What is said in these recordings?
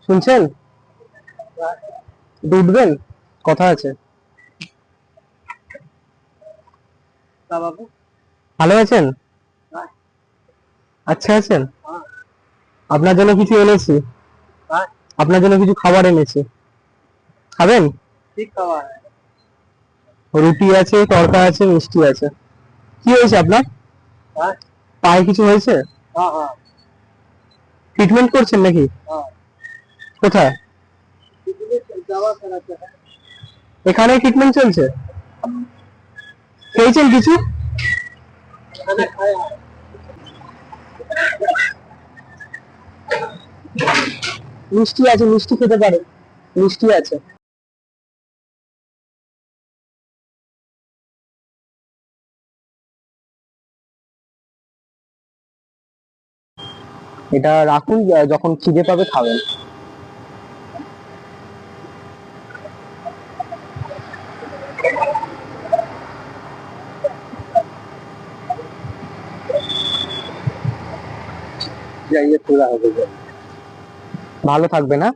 শুনছেন? উঠবেন, কথা আছে। ভালো আছেন? আচ্ছা আছেন? আপনার জন্য কিছু এনেছি, আপনার জন্য কিছু খাবার এনেছি, খাবেন? রুটি আছে, তরকা আছে, মিষ্টি আছে। কি হয়েছে আপনার? পায়ে কিছু হয়েছে? ট্রিটমেন্ট করছেন নাকি? কোথায়? এখানে ট্রিটমেন্ট চলছে? খেয়েছেন কিছু? মিষ্টি আছে, মিষ্টি খেতে পারে, মিষ্টি আছে। এটা রাখুন, যখন খিদে পাবে খাবেন। যাইয়ে পুরা হবে, ভালো থাকবে না?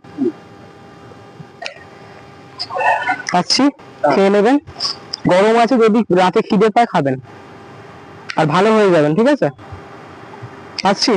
আসছি, খেয়ে নেবেন। গরম আছে, যদি রাতে খিদে পায় খাবেন, আর ভালো হয়ে যাবেন, ঠিক আছে? আসছি।